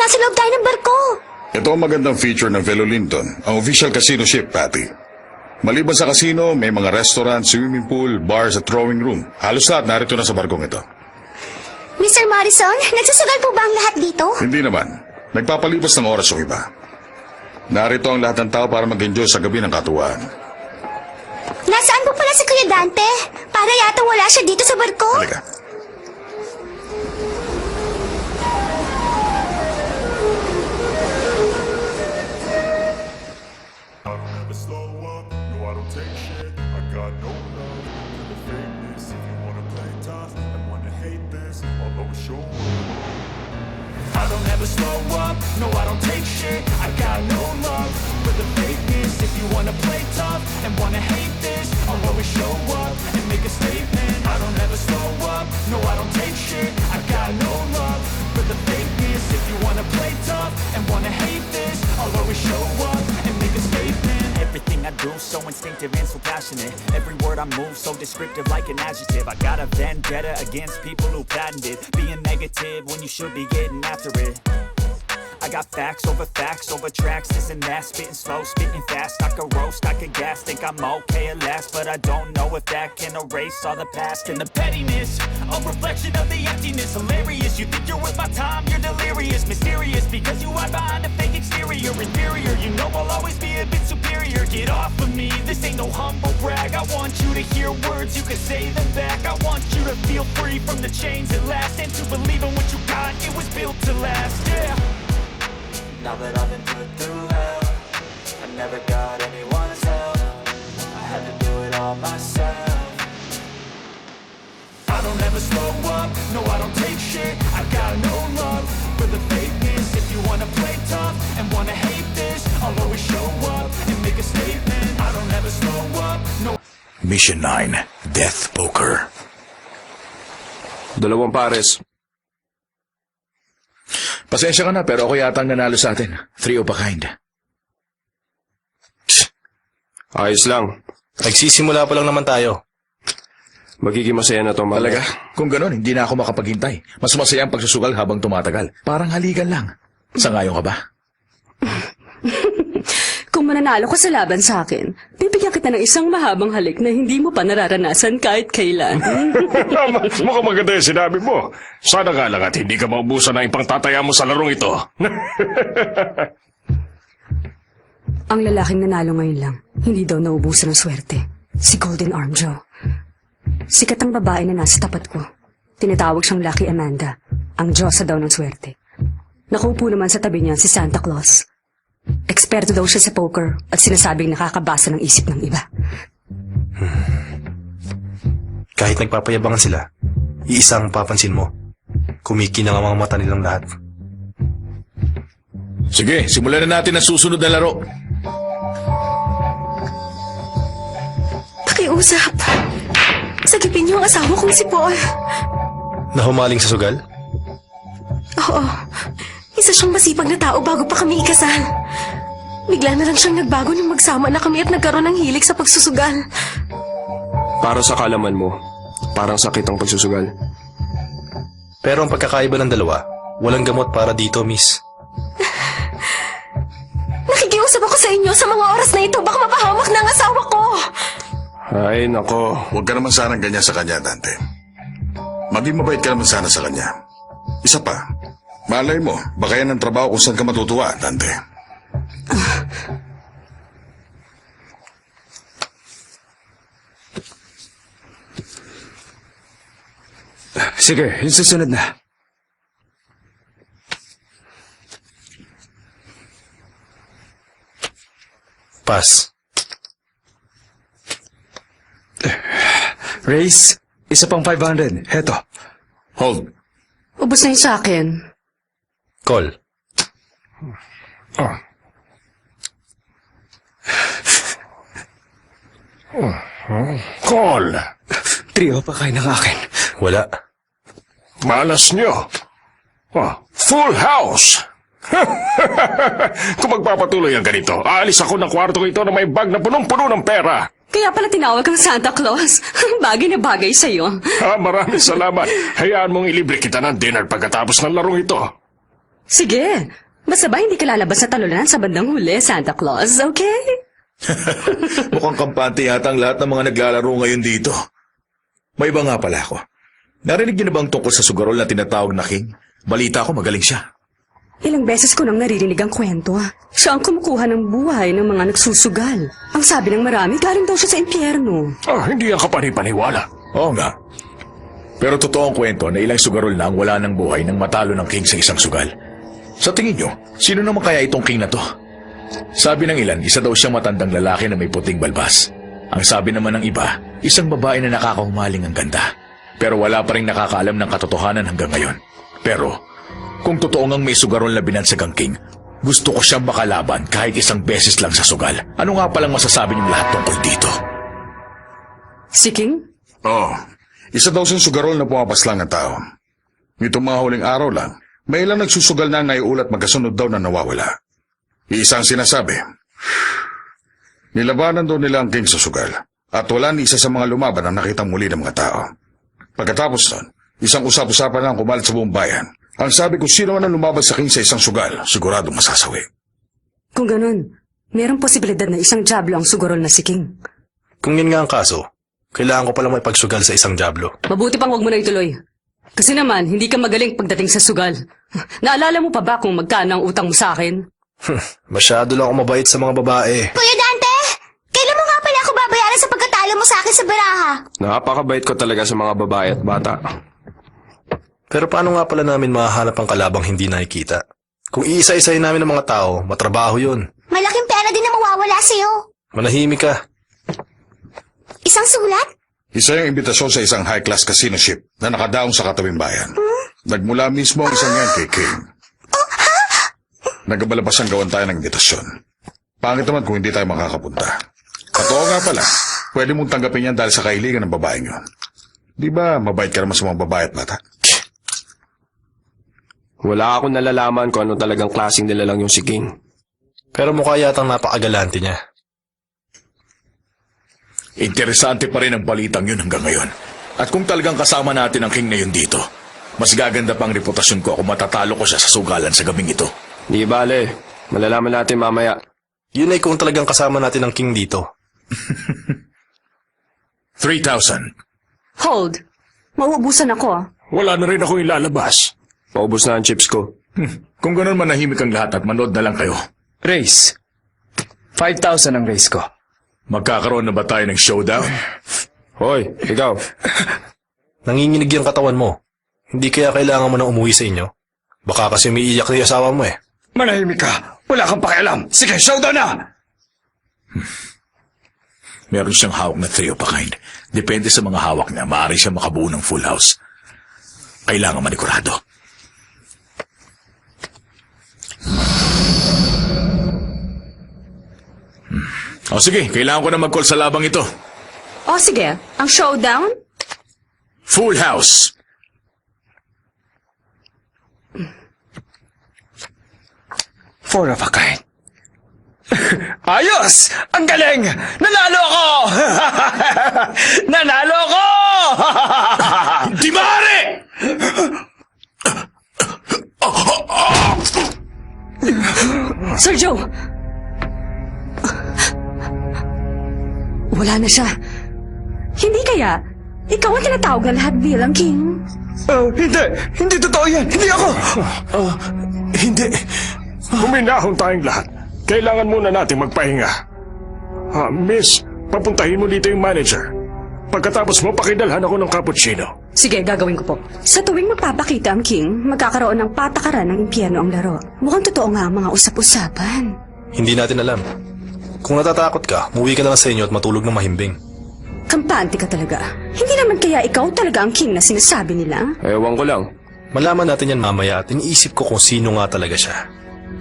nasa loob tayo ng barko. Ito ang magandang feature ng Velo Linton, ang official casino ship, Patty. Maliban sa casino, may mga restaurant, swimming pool, bars at throwing room. Halos lahat narito na sa barkong ito. Mr. Morrison, nagsusugal po ba ang lahat dito? Hindi naman. Nagpapalipas ng oras yung iba. Narito ang lahat ng tao para mag-enjoy sa gabi ng katuwaan. Nasaan po pala si Kuya Dante? Para yata wala siya dito sa barko. Halika. I don't ever slow up, no I don't take shit. I got no love for the fakeness. If you wanna play tough and wanna hate this, I'll always show up. I don't ever slow up, no I don't take shit. I got no love for the fakeness. If you wanna play tough and wanna hate this, I'll always show up and make a statement. I don't ever slow up, no I don't take shit. I got no love for the fakeness. If you wanna play tough and wanna hate this, I'll always show up and make a statement. Everything I do so instinctive and so passionate. Every word I move so descriptive like an adjective. I got a vendetta against people who patented being negative when you should be getting after it. I got facts over tracks, this and that. Spitting slow, spitting fast. I could roast, I could gas. Think I'm okay at last, but I don't know if that can erase all the past. And the pettiness, a reflection of the emptiness. Hilarious, you think you're worth my time, you're delirious. Mysterious, because you hide behind a fake exterior. Inferior, you know I'll always be a bit superior. Get off of me, this ain't no humble brag. I want you to hear words, you can say them back. I want you to feel free from the chains at last, and to believe in what you got, it was built to last, yeah. Now that I've been put through hell, I never got anyone's help. I had to do it all myself. I don't ever slow up, no I don't take shit. I got no love for the fakeness. If you wanna play tough and wanna hate this, I'll always show up and make a statement. I don't ever slow up, no. Mission 9, Death Poker. Dalawang pares. Pasensya ka na, pero ako yata ang nanalo sa atin. 3 of a kind. Ayos lang. Nagsisimula pa lang naman tayo. Magiging masaya na to, Talaga? mamaya. Kung ganun, hindi na ako makapaghintay. Mas masaya ang pagsusugal habang tumatagal. Parang halikan lang. Sangayon ka ba? Kung mananalo ka sa laban sa akin, bibigyan kita ng isang mahabang halik na hindi mo pa nararanasan kahit kailan. Mukhang maganda yung sinabi mo. Sana nga lang at hindi ka maubusan ng ipangtataya mo sa larong ito. Ang lalaking nanalo ngayon lang, hindi daw naubusan ng swerte. Si Golden Arm Joe. Sikat ang babae na nasa tapat ko. Tinatawag siyang Lucky Amanda, ang Diyosa daw ng swerte. Nakaupo naman sa tabi niya si Santa Claus. Eksperto daw siya sa poker at sinasabing nakakabasa ng isip ng iba. Kahit nagpapayabangan sila, iisang papansin mo. Kumikinang ang mga mata nilang lahat. Sige, simulan na natin ang susunod na laro. Pakiusap. Sagipin niyo ang asawa kong si Paul. Nahumaling sa sugal? Oo. Isa siyang masipag na tao bago pa kami ikasal. Bigla na lang siyang nagbago nung magsama na kami at nagkaroon ng hilig sa pagsusugal. Para sa kalaman mo, parang sakit ang pagsusugal. Pero ang pagkakaiba ng dalawa, walang gamot para dito, miss. Nakikiusap ako sa inyo sa mga oras na ito. Baka mapahamak na ang asawa ko. Ay, nako. Huwag ka naman sanang ganyan sa kanya, Dante. Maging mabait ka naman sana sa kanya. Isa pa, malay mo, baka yan ang trabaho kung saan ka matutuwa, Dante. Sige, yung susunod na. Pass. Race, isa pang 500. Heto. Hold. Ubus na yun sa akin. Call. Call. Trio pa kayo ng akin. Wala. Malas nyo. Full house. Kung magpapatuloy ang ganito, aalis ako ng kwarto ito na may bag na punong-puno ng pera. Kaya pala tinawag kang Santa Claus. Bagay na bagay sa'yo. Maraming salamat. Hayaan mong ilibre kita ng dinner pagkatapos ng larong ito. Sige. Basta ba hindi ka lalabas sa talunan sa bandang huli, Santa Claus, okay? Mukhang kampante yata ang lahat ng mga naglalaro ngayon dito. May iba nga pala ako. Narinig niyo na bang tungkol sa sugarol na tinatawag na King? Balita ko magaling siya. Ilang beses ko nang naririnig ang kwento. Siya ang kumukuha ng buhay ng mga nagsusugal. Ang sabi ng marami, galing daw siya sa impyerno. Hindi yan kapanipaniwala. Oo nga. Pero totoo ang kwento na ilang sugarol na ang wala ng buhay nang matalo ng King sa isang sugal. Sa tingin nyo, sino naman kaya itong King na to? Sabi ng ilan, isa daw siyang matandang lalaki na may puting balbas. Ang sabi naman ng iba, isang babae na nakakahumaling ang ganda. Pero wala pa rin nakakaalam ng katotohanan hanggang ngayon. Pero, kung totoo ngang may sugarol na binansag ang King, gusto ko siyang makalaban kahit isang beses lang sa sugal. Ano nga palang masasabi niyong lahat tungkol dito? Si King? Oo. Isa daw siyang sugarol na pumapaslang ng tao. Nitong mga huling araw lang, may ilang nagsusugal na naiulat magkasunod daw na nawawala. Isang sinasabi, nilabanan daw nila ang King sa sugal at wala ni isa sa mga lumaban ang nakitang muli ng mga tao. Pagkatapos nun, isang usap-usapan lang kumalat sa buong bayan. Ang sabi kung sino man ang lumaban sa King sa isang sugal, sigurado masasawi. Kung ganun, merong posibilidad na isang diablo ang sugarol na si King. Kung yun nga ang kaso, kailangan ko palang may pagsugal sa isang diablo. Mabuti pang huwag mo na ituloy. Kasi naman, hindi ka magaling pagdating sa sugal. Naalala mo pa ba kung magkano ang utang mo sa akin? Masyado lang ako mabait sa mga babae. Kuya Dante, kailan mo nga pala ako babayaran sa pagkatalo mo sa akin sa baraha? Napakabait ko talaga sa mga babae at bata. Pero paano nga pala namin mahahanap ang kalabang hindi nakikita? Kung iisa-isahin namin ang mga tao, matrabaho yun. Malaking pera din na mawawala sa'yo. Manahimik ka. Isang sulat? Isa yung imbitasyon sa isang high-class casino ship na nakadaong sa katabing bayan. Nagmula mismo ang isang yan kay King. Nagabalabas ang gawan tayo ng imbitasyon. Pangit naman kung hindi tayo makakapunta. At oo nga pala, pwede mong tanggapin yan dahil sa kailigan ng babaeng yun. Di ba mabait ka naman sa mga babae at bata? Wala akong nalalaman kung ano talagang klaseng nilalang yung si King. Pero mukha yatang napakagalante niya. Interesante pa rin ang balitang yun hanggang ngayon. At kung talagang kasama natin ang King na yun dito, mas gaganda pang reputasyon ko kung matatalo ko siya sa sugalan sa gabing ito. Di bale, malalaman natin mamaya. Yun ay kung talagang kasama natin ang King dito. 3,000. Hold. Mauubusan ako. Wala na rin akong ilalabas. Paubos na ang chips ko. Kung ganun manahimik ang lahat at manood na lang kayo. Race. 5,000 ang race ko. Magkakaroon na ba tayo ng showdown? Hoy, ikaw. Nanginginig yung katawan mo. Hindi kaya kailangan mo na umuwi sa inyo? Baka kasi umiiyak na yung asawa mo eh. Manahimik ka. Wala kang pakialam. Sige, showdown na! Meron siyang hawak na three of a kind. Depende sa mga hawak niya, maaari siya makabuo ng full house. Kailangan manikurado. O sige, kailangan ko na mag-call sa labang ito. O sige, ang showdown? Full house. Four of a kind. Ayos! Ang galing! Nanalo ako! Nanalo ako! Di maaari! Sir Joe! Wala na siya. Hindi kaya, ikaw ang tinatawag na lahat bilang King? Hindi! Hindi totoo yan! Hindi ako! Hindi. Huminahon tayong lahat. Kailangan muna nating magpahinga. Miss, papuntahin mo dito yung manager. Pagkatapos mo, pakidalhan ako ng cappuccino. Sige, gagawin ko po. Sa tuwing magpapakita ang King, magkakaroon ng patakaran ng impyerno ang laro. Mukhang totoo nga ang mga usap-usapan. Hindi natin alam. Kung natatakot ka, umuwi ka na lang sa inyo at matulog ng mahimbing. Kampante ka talaga. Hindi naman kaya ikaw talaga ang King na sinasabi nila? Ewan ko lang. Malaman natin yan mamaya at iniisip ko kung sino nga talaga siya.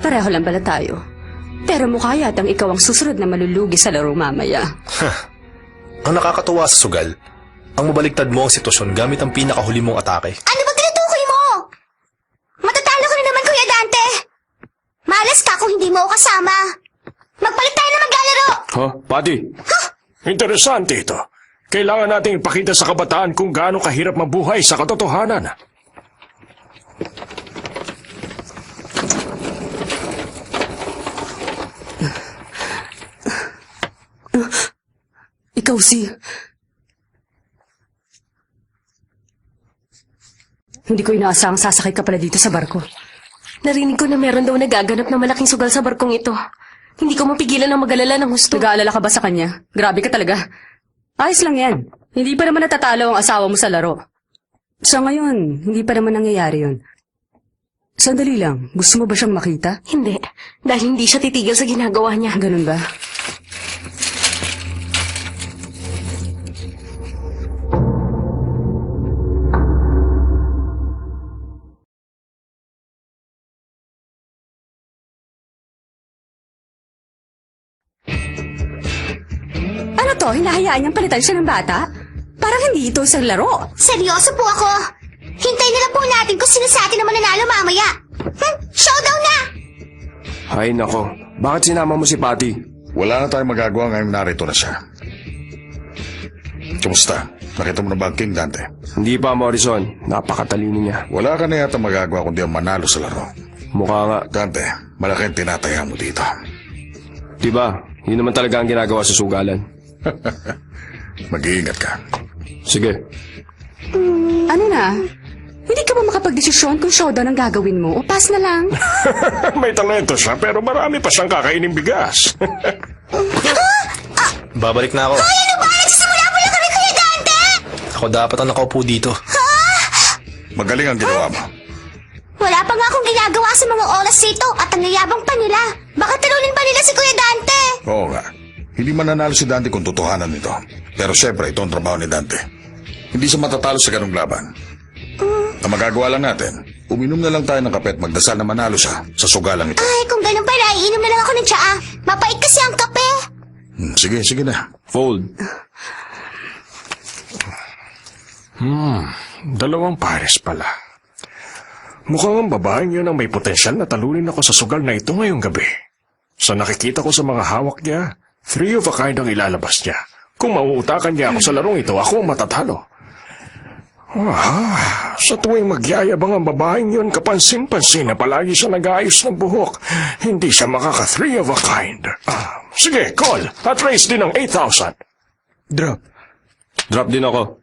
Pareho lang pala tayo. Pero mukha yatang ikaw ang susunod na malulugi sa laro mamaya. Ang nakakatuwa sa sugal, ang mabaligtad mo ang sitwasyon gamit ang pinakahuli mong atake. Ano ba tinutukoy mo? Matatalo ka na naman, Kuya Dante. Malas ka kung hindi mo ako kasama. Magpalit tayo na maglalaro. Buddy? Interesante ito. Kailangan nating ipakita sa kabataan kung gaano kahirap mabuhay sa katotohanan. Ikaw si... Hindi ko inaasahang sasakay ka pala dito sa barko. Narinig ko na meron daw nagaganap na malaking sugal sa barkong ito. Hindi ko mapigilan ang mag-alala ng gusto. Nag-aalala ka ba sa kanya? Grabe ka talaga. Ayos lang yan. Hindi pa naman natatalo ang asawa mo sa laro. Sa ngayon, hindi pa naman nangyayari yun. Sandali lang, gusto mo ba siyang makita? Hindi, dahil hindi siya titigil sa ginagawa niya. Ganun ba? Ano to? Hinahayaan niyang palitan siya ng bata? Parang hindi ito isang laro. Seryoso po ako. Hintay na lang po natin kung sino sa atin naman nanalo mamaya. Showdown na! Ay nako, bakit sinama mo si Patty? Wala na tayong magagawa ngayong narito na siya. Kumusta? Nakita mo na ba ang King, Dante? Hindi pa, Morrison. Napakatalino niya. Wala ka na yata magagawa kundi ang manalo sa laro. Mukha nga. Dante, malaki ang tinataya mo dito. Diba? Yun naman talaga ang ginagawa sa sugalan. Mag-iingat ka. Sige. Ano na? Hindi ka ba makapag-desisyon kung showdown ang gagawin mo o pass na lang? May talento siya pero marami pa siyang kakainin bigas. Babalik na ako. Ay, ano ba? Nagsisimula mo lang kami, Kuya Dante! Ako dapat ang nakaupo dito. Magaling ang ginawa mo. Wala pa nga akong ginagawa sa mga oras dito at ang yayabang pa nila. Baka talunin pa nila si Kuya Dante. Oo nga. Hindi mananalo si Dante kung totohanan nito. Pero syempre, ito ang trabaho ni Dante. Hindi siya matatalo sa ganung laban. Ang magagawa lang natin, uminom na lang tayo ng kape at magdasal na manalo siya sa sugalang ito. Ay, kung ganun pala, iinom na lang ako ng tsaa. Mapait kasi ang kape. Sige na. Fold. Dalawang pares pala. Mukhang ang babaeng yun ang may potensyal na talunin ako sa sugal na ito ngayong gabi. Sa nakikita ko sa mga hawak niya, 3 of a kind ang ilalabas niya. Kung mauutakan niya ako sa larong ito, ako ang matatalo. Sa tuwing magyayabang ang babaeng yun, kapansin-pansin na palagi siya nag-aayos ng buhok. Hindi siya makaka-3 of a kind. Sige, call. At raise din ng 8,000. Drop. Drop din ako.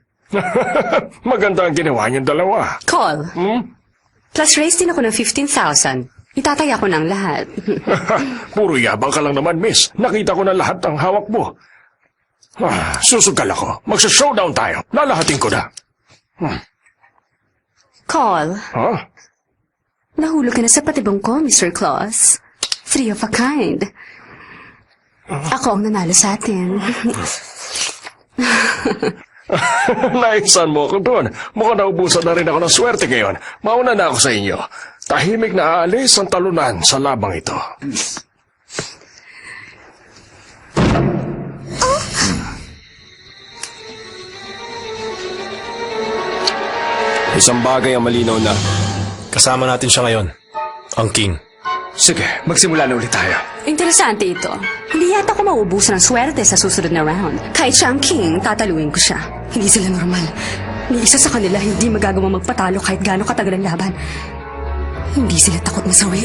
Maganda ang ginawa niyong dalawa. Call. Plus raise din ako ng 15,000. Itataya ko ng lahat. Puro yabang ka lang naman, miss. Nakita ko na lahat ng hawak mo. Susugal ako. Magsa-showdown tayo. Lalahatin ko na. Call. Huh? Nahulog ka na sa patibong ko, Mr. Claus. 3 of a kind. Ako ang nanalo sa atin. Naisan mo ako doon. Mukhang naubusan na rin ako ng swerte ngayon. Mauna na ako sa inyo. Tahimik na aalis ang talunan sa labang ito. Isang bagay ang malinaw na. Kasama natin siya ngayon. Ang King. Sige, magsimula na ulit tayo. Interesante ito. Hindi yata ko mauubusan ng swerte sa susunod na round. Kahit siya ang king, tataluin ko siya. Hindi sila normal. Ni isa sa kanila hindi magagawa magpatalo kahit gaano katagal ang laban. Hindi sila takot masawi.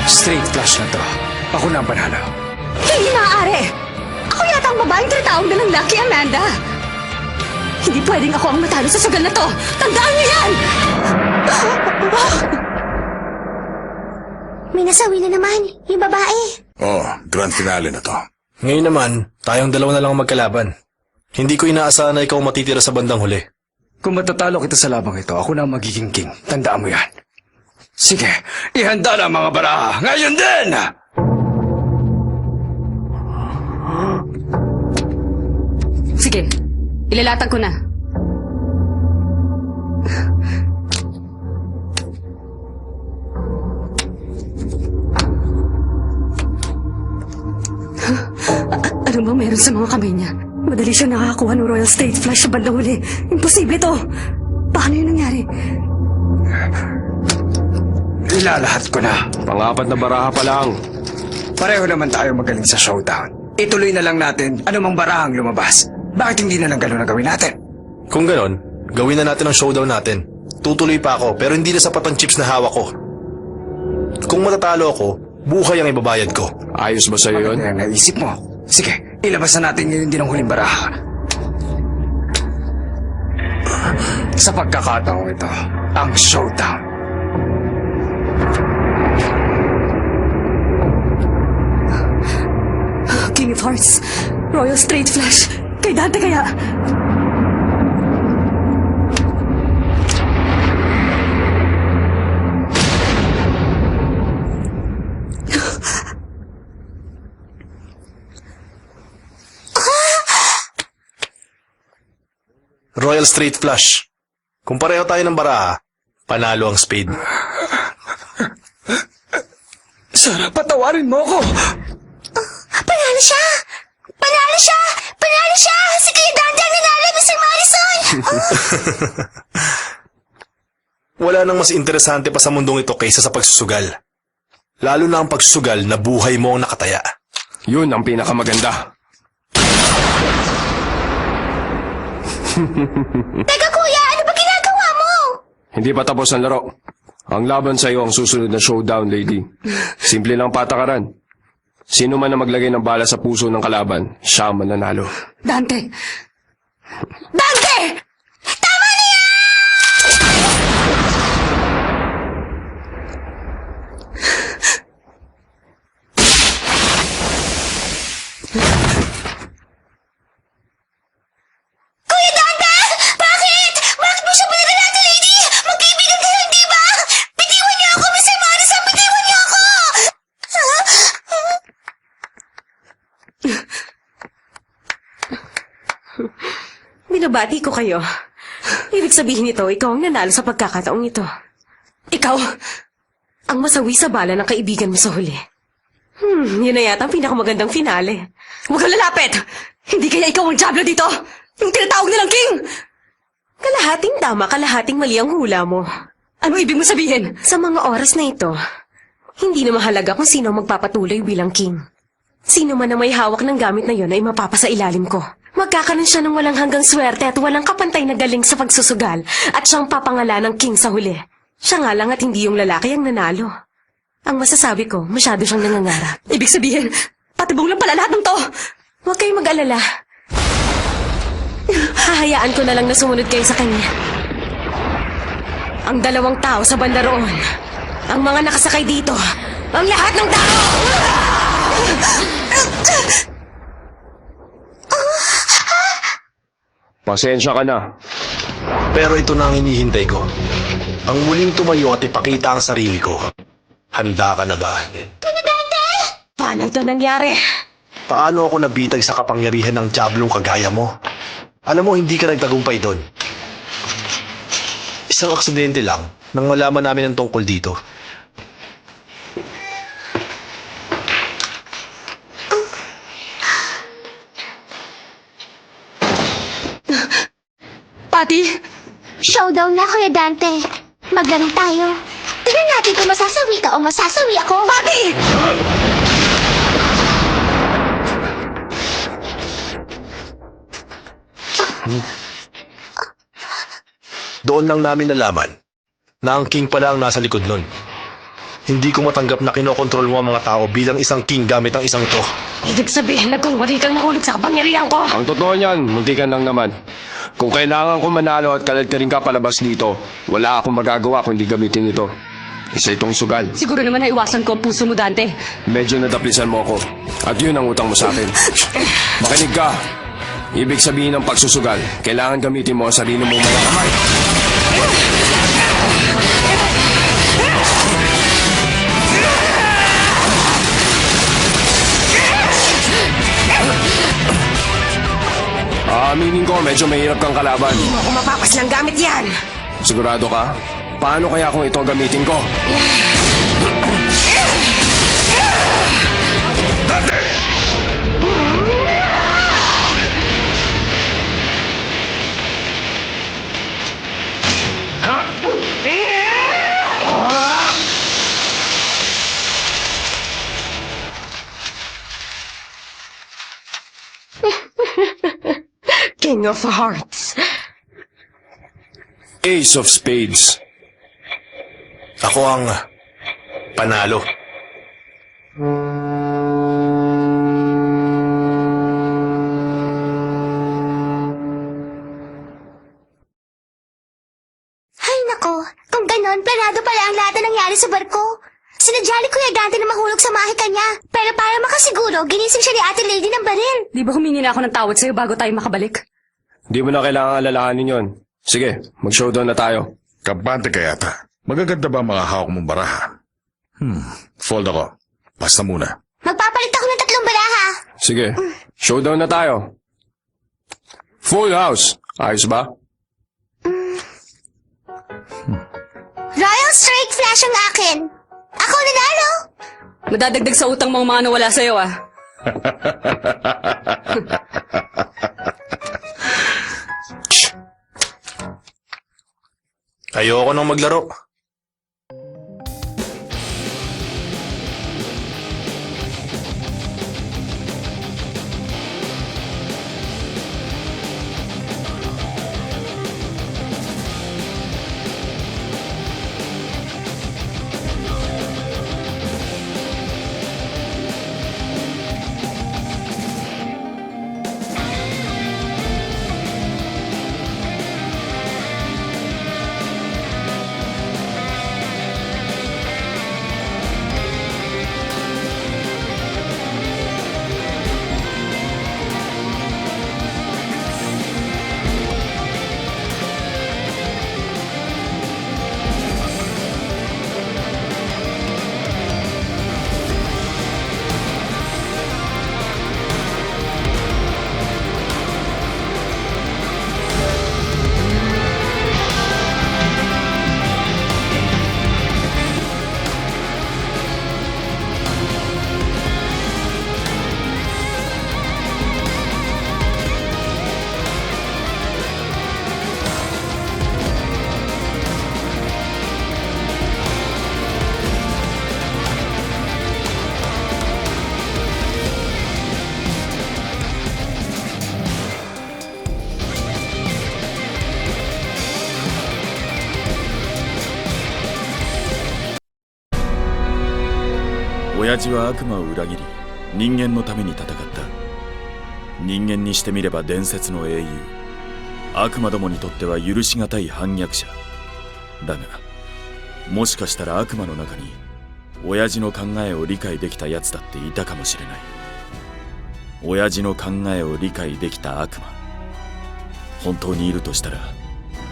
Straight flush na to. Ako na ang panalo. Hindi maaari! Ako yata ang babaeng tinatawag na ng Lucky Amanda. Hindi pwedeng ako ang matalo sa sugal na to. Tandaan niyo yan! May nasawi na naman, yung babae. Grand finale na to. Ngayon naman, tayong dalawa na lang ang magkalaban. Hindi ko inaasahan na ikaw matitira sa bandang huli. Kung matatalo kita sa labang ito, ako na ang magiging king. Tandaan mo yan. Sige, ihanda na ang mga baraha. Ngayon din! Sige, ilalatag ko na. Ano ba meron sa mga kamay niya? Madali siya nakakakuha ng Royal State Flush sa bandang huli. Imposible to. Paano yun nangyari? Ilalahat ko na. Pang-apat na baraha pa lang. Pareho naman tayo magaling sa showdown. Ituloy na lang natin anumang barahang lumabas. Bakit hindi na lang gano'n ang gawin natin? Kung ganon, gawin na natin ang showdown natin. Tutuloy pa ako pero hindi na sapat ang chips na hawak ko. Kung matatalo ako, buhay ang ibabayad ko. Ayos ba sa'yo yun? Ano yung naisip mo? Sige, ilabas na natin ngayon din ang huling baraha. Sa pagkakataong ito, ang showdown. King of Hearts, Royal Straight Flash. Kay Dante kaya? Royal Straight Flush. Kung pareho tayo ng baraha, panalo ang spade. Sarah, patawarin mo ako! Panalo siya! Panalo siya! Panalo siya! Si Kuya Dante ang nanalo, Mr. Morrison! Wala nang mas interesante pa sa mundong ito kaysa sa pagsusugal. Lalo na ang pagsusugal na buhay mo ang nakataya. Yun ang pinakamaganda. Teka kuya, ano ba ginagawa mo? Hindi pa tapos ang laro. Ang laban sa iyo ang susunod na showdown, lady. Simple lang patakaran. Sino man na maglagay ng bala sa puso ng kalaban, siya ang mananalo. Dante! Dante! Tama na yan! Kuya Dante! Bakit? Bakit mo siya pinagalato, lady? Magkaibigan kayo, di ba? Bitiwan niyo ako, Mr. Morrison! Bitiwan niyo ako! Binabati ko kayo. Ibig sabihin nito, ikaw ang nanalo sa pagkakataong ito. Ikaw, ang masawi sa bala ng kaibigan mo sa huli. Yun na yata ang pinakamagandang finale. Huwag kang lalapit! Hindi kaya ikaw ang Diablo dito? Yung tinatawag nilang King! Kalahating tama, kalahating mali ang hula mo. Ano ibig mo sabihin? Sa mga oras na ito, hindi na mahalaga kung sino ang magpapatuloy bilang king. Sino man ang may hawak ng gamit na yon ay mapapasa ilalim ko. Magkakaroon siya ng walang hanggang swerte at walang kapantay na galing sa pagsusugal at siyang papangalan ng king sa huli. Siya nga lang at hindi yung lalaki ang nanalo. Ang masasabi ko, masyado siyang nangangarap. Ibig sabihin, patibong lang pala lahat ng to! Huwag kayong mag-alala. Hahayaan ko na lang na sumunod kayo sa kanya. Ang dalawang tao sa banda roon, ang mga nakasakay dito, ang lahat ng tao! Pasensya ka na. Pero ito na ang hinihintay ko. Ang muling tumayo at ipakita ang sarili ko. Handa ka na ba? Paano ito nangyari? Paano ako nabitag sa kapangyarihan ng Diablong kagaya mo? Alam mo, hindi ka nagtagumpay doon. Isang aksidente lang nang malaman namin ang tungkol dito. Patty! Showdown na, Kuya Dante. Maglaro tayo. Tignan natin kung masasawi ka o masasawi ako. Patty! Doon lang namin nalaman na ang king pala ang nasa likod nun. Hindi ko matanggap na kinokontrol mo ang mga tao bilang isang king gamit ang isang to. Ibig sabihin, nagkunwari kang nahulog sa kapangyarihan ko. Ang totoo niyan, muntikan lang naman. Kung kailangan ko manalo at kalagtarin ka palabas dito, wala akong magagawa kung hindi gamitin ito. Isa itong sugal. Siguro naman naiwasan ko ang puso mo, Dante. Medyo nadaplisan mo ako. At yun ang utang mo sa akin. Makinig ka. Ibig sabihin ng pagsusugal, kailangan gamitin mo ang sarili mong mga kamay. Aaminin ko, medyo mahirap kang kalaban. Hindi mo ako mapapaslang gamit yan. Sigurado ka? Paano kaya kung ito ang gamitin ko? King of Hearts. Ace of Spades. Ako ang panalo. Ay nako, kung ganon, planado pala ang lahat na nangyari sa barko. Sinadya ni Kuya Dante na mahulog sa mahika niya. Pero para makasiguro, ginising siya ni Ate Lady ng baril. Di ba humingi na ako ng tawad sa'yo bago tayo makabalik? Di mo na kailangan alalahanin yon. Sige, mag-showdown na tayo. Kampante ka yata. Magaganda ba ang mga hawak mong baraha? Fold ako. Basta muna. Magpapalit ako ng 3 baraha. Sige, showdown na tayo. Full house. Ayos ba? Royal Strike Flash ang akin. Ako nanalo. Madadagdag sa utang mo ang mga nawala sa'yo ah. Ayoko nang maglaro.親父は悪魔を裏切り人間のために戦った。人間にしてみれば伝説の英雄、悪魔どもにとっては許しがたい反逆者だが、もしかしたら悪魔の中に親父の考えを理解できたやつだっていたかもしれない。親父の考えを理解できた悪魔、本当にいるとしたら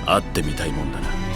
会ってみたいもんだな。